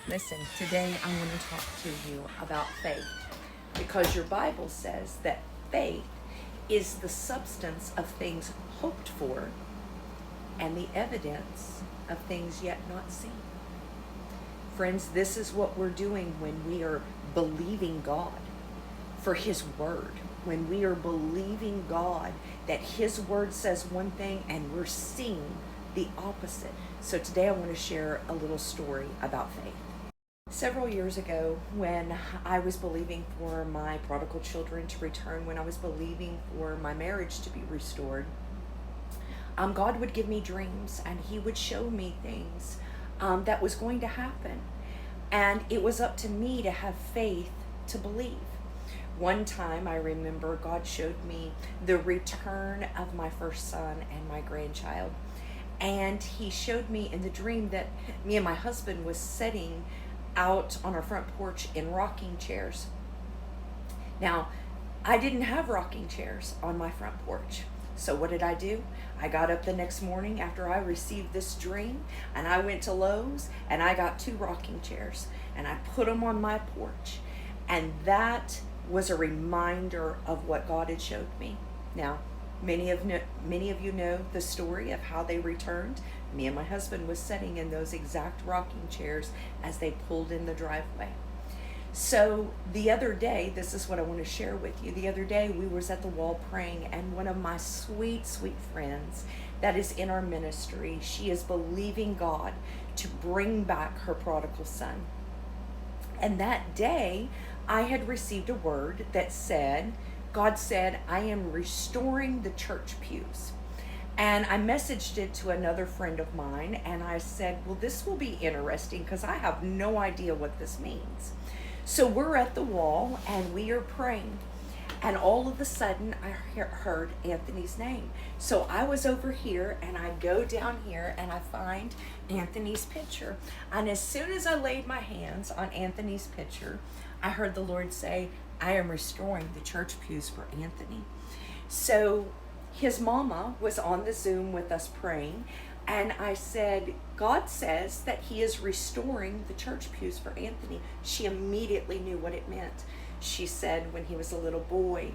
Listen, today I want to talk to you about faith because your Bible says that faith is the substance of things hoped for and the evidence of things yet not seen. Friends, this is what we're doing when we are believing God for His Word. When we are believing God that His Word says one thing and we're seeing the opposite. So today I want to share a little story about faith. Several years ago, when I was believing for my prodigal children to return, when I was believing for my marriage to be restored, God would give me dreams and He would show me things that was going to happen. And it was up to me to have faith to believe. One time I remember God showed me the return of my first son and my grandchild. And He showed me in the dream that me and my husband was sitting out on our front porch in rocking chairs. Now, I didn't have rocking chairs on my front porch. So what did I do? I got up the next morning after I received this dream and I went to Lowe's and I got 2 rocking chairs and I put them on my porch. And that was a reminder of what God had showed me. Now, many of you know the story of how they returned. Me and my husband was sitting in those exact rocking chairs as they pulled in the driveway. So the other day, this is what I want to share with you. The other day we was at the wall praying, and one of my sweet, sweet friends that is in our ministry, she is believing God to bring back her prodigal son. And that day I had received a word that said, God said, I am restoring the church pews. And I messaged it to another friend of mine and I said, well, this will be interesting because I have no idea what this means. So we're at the wall and we are praying. And all of a sudden I heard Anthony's name. So I was over here and I go down here and I find Anthony's picture. And as soon as I laid my hands on Anthony's picture, I heard the Lord say, I am restoring the church pews for Anthony. So his mama was on the Zoom with us praying, and I said, God says that He is restoring the church pews for Anthony. She immediately knew what it meant. She said when he was a little boy,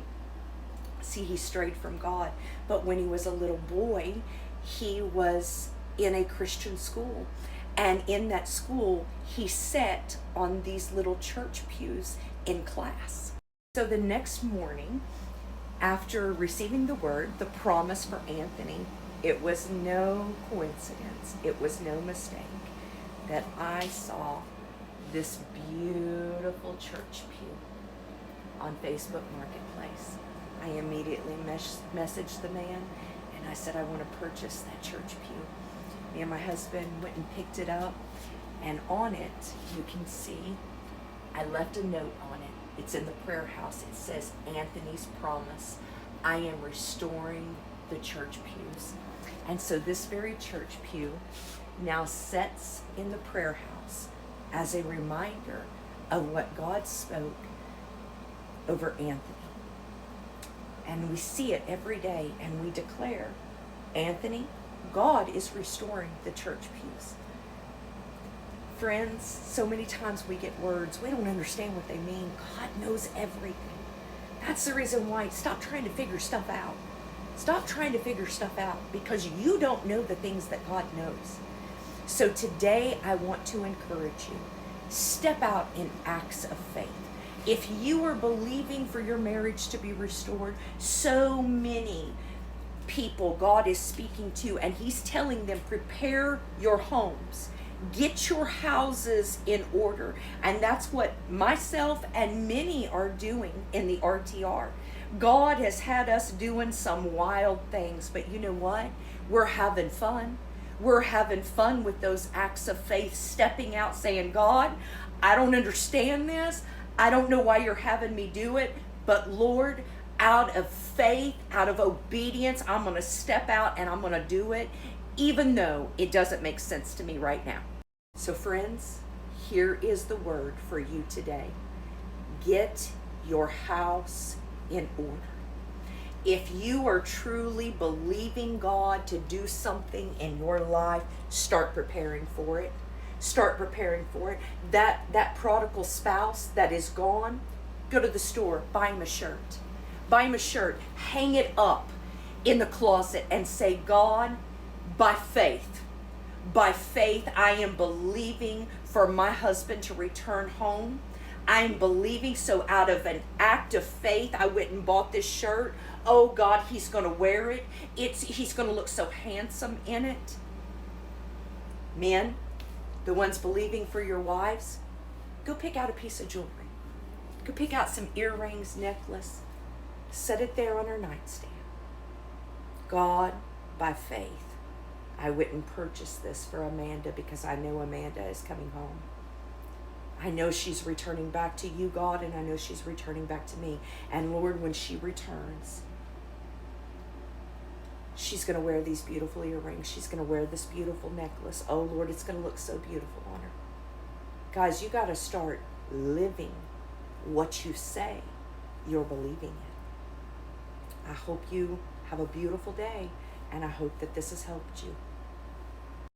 see, he strayed from God, but when he was a little boy, he was in a Christian school. And in that school, he sat on these little church pews in class. So the next morning, after receiving the word, the promise for Anthony, it was no coincidence, it was no mistake that I saw this beautiful church pew on Facebook Marketplace. I immediately messaged the man and I said, I want to purchase that church pew. Me and my husband went and picked it up, and on it, you can see, I left a note on it. It's in the prayer house. It says, Anthony's promise. I am restoring the church pews. And so this very church pew now sits in the prayer house as a reminder of what God spoke over Anthony. And we see it every day and we declare, Anthony, God is restoring the church pews. Friends, so many times we get words, we don't understand what they mean. God knows everything. That's the reason why, stop trying to figure stuff out. Stop trying to figure stuff out because you don't know the things that God knows. So today I want to encourage you, step out in acts of faith. If you are believing for your marriage to be restored, so many people God is speaking to and He's telling them, prepare your homes. Get your houses in order. And that's what myself and many are doing in the RTR. God has had us doing some wild things, but you know what? We're having fun. We're having fun with those acts of faith, stepping out saying, God, I don't understand this. I don't know why you're having me do it, but Lord, out of faith, out of obedience, I'm going to step out and I'm going to do it, even though it doesn't make sense to me right now. So friends, here is the word for you today. Get your house in order. If you are truly believing God to do something in your life, start preparing for it. Start preparing for it. That prodigal spouse that is gone, go to the store, buy him a shirt. Buy him a shirt, hang it up in the closet and say, God, by faith, I am believing for my husband to return home. I'm believing, so out of an act of faith, I went and bought this shirt. Oh God, he's going to wear it. He's going to look so handsome in it. Men, the ones believing for your wives, go pick out a piece of jewelry. Go pick out some earrings, necklace. Set it there on her nightstand. God, by faith, I went and purchased this for Amanda because I know Amanda is coming home. I know she's returning back to you, God, and I know she's returning back to me. And Lord, when she returns, she's going to wear these beautiful earrings. She's going to wear this beautiful necklace. Oh, Lord, it's going to look so beautiful on her. Guys, you got to start living what you say you're believing in. I hope you have a beautiful day, and I hope that this has helped you.